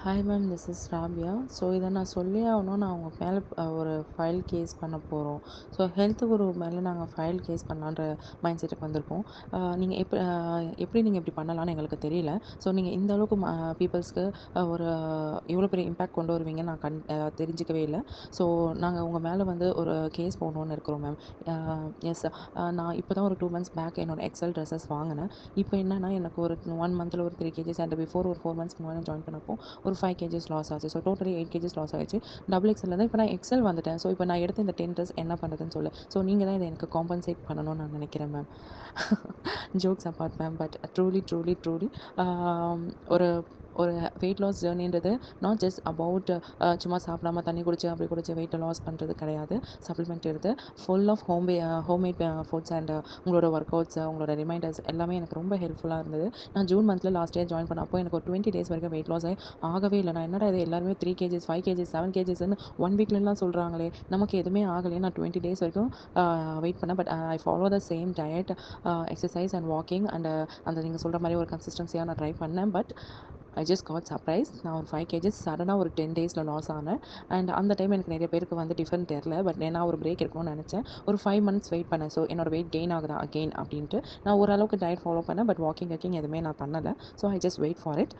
Hi ma'am, this is Rabia. So இதை நான் சொல்லியே ஆகணும். நான் உங்கள் மேலே ஒரு ஃபைல் கேஸ் பண்ண போகிறோம். ஸோ ஹெல்த் குரு மேலே நாங்கள் ஃபைல் கேஸ் பண்ணலான்ற மைண்ட் செட்டுக்கு வந்திருக்கோம். நீங்கள் எப்படி நீங்கள் இப்படி பண்ணலான்னு எங்களுக்கு தெரியல. ஸோ நீங்கள் இந்த அளவுக்கு பீப்புள்ஸ்க்கு ஒரு இவ்வளோ பெரிய இம்பேக்ட் கொண்டு வருவீங்கன்னு நான் தெரிஞ்சிக்கவே இல்லை. ஸோ நாங்கள் உங்கள் மேலே வந்து ஒரு கேஸ் போடணுன்னு இருக்கிறோம் மேம். எஸ். நான் இப்போ தான் ஒரு 2 மந்த்ஸ் பேக் என்னோட எக்ஸல் ட்ரெஸ்ஸஸ் வாங்கினேன். இப்போ என்னென்னா எனக்கு ஒரு 1 மந்தில் ஒரு 3 கேஜிஸ் அண்ட் பிஃபோர் ஒரு 4 மந்த்ஸ்க்கு முன்னாடி ஜாயின் பண்ணப்போ ஒரு 5 கேஜிஸ் லாஸ் ஆச்சு. ஸோ டோட்டலி 8 கேஜிஸ் லாஸ் ஆயிடுச்சு. டபுள் எக்ஸ்எல் தான் இப்போ நான் எக்ஸ்எல் வந்துட்டேன். ஸோ இப்போ நான் எடுத்த இந்த 10 ட்ரெஸ் என்ன பண்ணுறதுன்னு சொல்லு. ஸோ நீங்கள் தான் இதை எனக்கு காம்பன்சேட் பண்ணணும்னு நான் நினைக்கிறேன் ma'am. Jokes apart ma'am, but truly ஒரு ஒரு வெயிட் லாஸ் ஜேர்னின்றது நாட் ஜஸ்ட் அபவுட் சும்மா சாப்பிடாம தண்ணி குடிச்சு அப்படி குடிச்சு வெயிட்டை லாஸ் பண்ணுறது கிடையாது. சப்ளிமெண்ட் எடுத்து full of homemade foods and உங்களோட ஒர்க் அவுட்ஸ், உங்களோட ரிமைண்டர்ஸ் எல்லாமே எனக்கு ரொம்ப ஹெல்ப்ஃபுல்லாக இருந்தது. நான் ஜூன் மந்தில் லாஸ்ட் இயர் ஜாயின் பண்ணப்போ எனக்கு ஒரு 20 டேஸ் வரைக்கும் வெயிட் லாஸ் ஆகவே இல்லை. நான் என்னடா இது எல்லாருமே 3 கேஜிஸ் 5 கேஜிஸ் 7 கேஜிஸ்ன்னு 1 வீக்லலாம் சொல்கிறாங்களே, நமக்கு எதுவுமே ஆகலையே. நான் 20 டேஸ் வரைக்கும் வெயிட் பண்ணேன். But I follow the same diet, exercise and walking and அந்த நீங்கள் சொல்கிற மாதிரி ஒரு கன்சிஸ்டன்சியாக நான் ட்ரை பண்ணேன். But I just got surprise. நான் ஒரு 5 கேஜிஸ் சடனாக ஒரு 10 டேஸில் லாஸ் ஆனேன். அண்ட் அந்த டைம் எனக்கு நிறைய பேருக்கு வந்து டிஃபரெண்ட் தெரில. பட் நான் ஒரு பிரேக் இருக்கணும்னு நினச்சேன். ஒரு 5 மந்த்ஸ் வெயிட் பண்ணேன். ஸோ என்னோட வெயிட் கெயின் ஆகுதா அகெயின் அப்படின்ட்டு நான் ஓரளவுக்கு டயட் ஃபாலோ பண்ணேன். பட் வாக்கிங் எதுவுமே நான் பண்ணலை. So I just wait for it.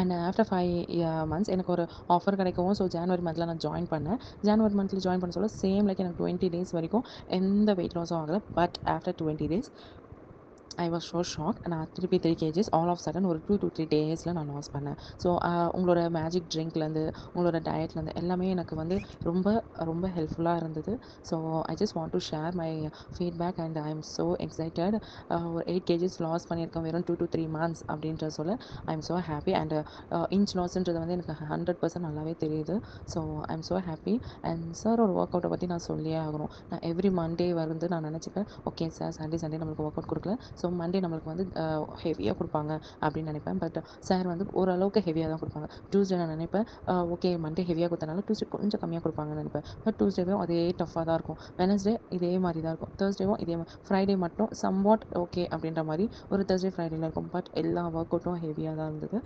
And after 5 months எனக்கு ஒரு ஆஃபர் கிடைக்கவும், ஸோ ஜான்வரி மந்தில் நான் ஜாயின் பண்ணேன். ஜான்வரி மந்தில் ஜாயின் பண்ண சொல்ல சேம் லைக் எனக்கு 20 டேஸ் வரைக்கும் எந்த வெயிட் லாஸும் ஆகலை. But after 20 days I was so shock. நான் திருப்பி 3 கேஜிஸ் ஆல் ஆஃப் சடன் ஒரு 2 to 3 டேஸில் நான் லாஸ் பண்ணேன். ஸோ உங்களோட மேஜிக் ட்ரிங்க்லேருந்து உங்களோட டயட்லேருந்து எல்லாமே எனக்கு வந்து ரொம்ப ரொம்ப ஹெல்ப்ஃபுல்லாக இருந்தது. So I just want to share my feedback and I am so excited. ஒரு 8 கேஜிஸ் லாஸ் பண்ணியிருக்கேன் வெறும் 2 to 3 months அப்படின்ற சொல்ல I am so happy. And inch லாஸ்ன்றது வந்து எனக்கு 100% நல்லாவே தெரியுது. So I am so happy. And sir ஒரு ஒர்க் அவுட்டை பற்றி நான் சொல்லியே ஆகணும். நான் எவ்ரி மண்டே வந்து நான் நினச்சிப்பேன், ஓகே சார் சாட்டர்டே சண்டே நம்மளுக்கு ஒர்க் அவுட் கொடுக்கல, ஸோ மண்டே நம்மளுக்கு வந்து ஹெவியாக கொடுப்பாங்க அப்படின்னு நினைப்பேன். பட் சார் வந்து ஓரளவுக்கு ஹெவியாக தான் கொடுப்பாங்க. டியூஸ்டே நான் நினைப்பேன், ஓகே மண்டே ஹெவியாக கொடுத்தனால டியூஸ்டே கொஞ்சம் கம்மியாக கொடுப்பாங்கன்னு நினைப்பேன். பட் டியூஸ்டேவும் அதே டஃப்பாக தான் இருக்கும். வெனஸ்டே இதே மாதிரி தான் இருக்கும். தேர்ஸ்டேவும் இதே மாதிரி. ஃப்ரைடே மட்டும் சம்வாட் ஓகே அப்படின்ற மாதிரி ஒரு தேர்ஸ்டே ஃப்ரைடேல இருக்கும். பட் எல்லா ஒர்க் அவுட்டும் ஹெவியாக தான் இருந்தது.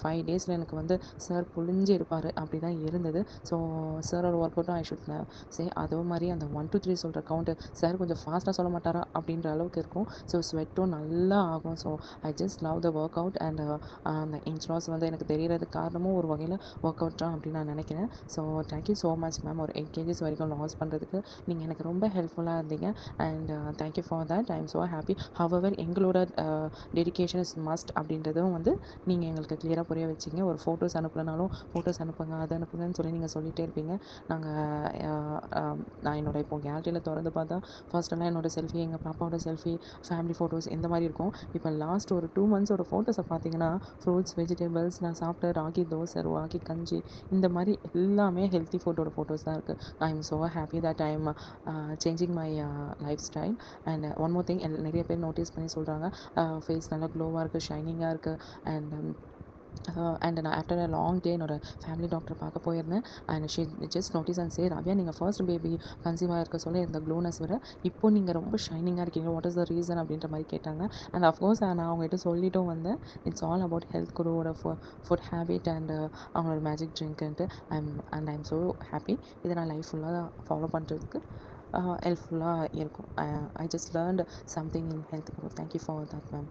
5 டேஸில் எனக்கு வந்து சார் புழிஞ்சு இருப்பார் அப்படி தான் இருந்தது. ஸோ சாரோட ஒர்க் அவுட்டும் ஐ ஷுட் சே அதே மாதிரி அந்த 1 to 3 சொல்கிற கவுண்ட்டு சார் கொஞ்சம் ஃபாஸ்ட்டாக சொல்ல மாட்டாரா அப்படின்ற அளவுக்கு இருக்கும். ஸோ ஸ்வெட்டும் நல்லா ஆகும். So I just love the work out. And அந்த இன்ச் லாஸ் வந்து எனக்கு தெரியறதுக்கு காரணமும் ஒரு வகையில் ஒர்க் அவுட் தான் அப்படின்னு நான் நினைக்கிறேன். So thank you so much ma'am. ஒரு 8 கேஜிஸ் வரைக்கும் லாஸ் பண்ணுறதுக்கு நீங்கள் எனக்கு ரொம்ப ஹெல்ப்ஃபுல்லாக இருந்தீங்க. And thank you for that. I am so happy. However எங்களோட டெடிகேஷன் இஸ் மஸ்ட் அப்படின்றதும் வந்து நீங்கள் எங்களுக்கு கிளியராக புரிய வச்சிங்க. ஒரு ஃபோட்டோஸ் அனுப்புலனாலும் ஃபோட்டோஸ் அனுப்புங்க அது அனுப்புங்கன்னு சொல்லி நீங்கள் சொல்லிகிட்டே இருப்பீங்க. நான் என்னோட இப்போ கேலரியில் திறந்து பார்த்தா ஃபர்ஸ்ட்டெல்லாம் என்னோட செல்ஃபி, எங்கள் பாப்பாவோட செல்ஃபி, ஃபேமிலி ஃபோட்டோஸ் இந்த மாதிரி இருக்கும். இப்போ லாஸ்ட் ஒரு 2 மந்த்ஸோட ஃபோட்டோஸை பார்த்தீங்கன்னா ஃப்ரூட்ஸ், வெஜிடபிள்ஸ், நான் சாப்பிட்ட ராகி தோசை, ராகி கஞ்சி இந்த மாதிரி எல்லாமே ஹெல்த்தி ஃபுட்டோட ஃபோட்டோஸ் தான் இருக்குது. ஐ am so happy that I am changing my life style. And one more thing, நிறைய பேர் நோட்டீஸ் பண்ணி சொல்கிறாங்க, ஃபேஸ் நல்லா க்ளோவாக இருக்குது, ஷைனிங்காக இருக்குது. அண்ட் நான் ஆஃப்டர் அ லாங் டே என்னோட ஃபேமிலி டாக்டர் பார்க்க போயிருந்தேன். And she just notice and say, Raavya நீங்கள் ஃபர்ஸ்ட் பேபி கன்சீவாக இருக்க சொல்ல இருந்த க்ளோனஸ் விட இப்போ நீங்கள் ரொம்ப ஷைனிங்காக இருக்கீங்க, வாட் இஸ் த ரீசன் அப்படின்ற மாதிரி கேட்டாங்க. அண்ட் அஃப்கோர்ஸ் நான் அவங்ககிட்ட சொல்லிட்டும் வந்தேன், இட்ஸ் ஆல் அபவுட் ஹெல்த் குருவோட ஃபுட் ஹேபிட் அண்ட் அவங்களோட மேஜிக் ட்ரிங்க்ன்ட்டு. I am so happy. இதை நான் லைஃப் ஃபுல்லாக ஃபாலோ பண்ணுறதுக்கு ஹெல்ப்ஃபுல்லாக இருக்கும். I just learnt something in Health Guru. Thank you for that ma'am.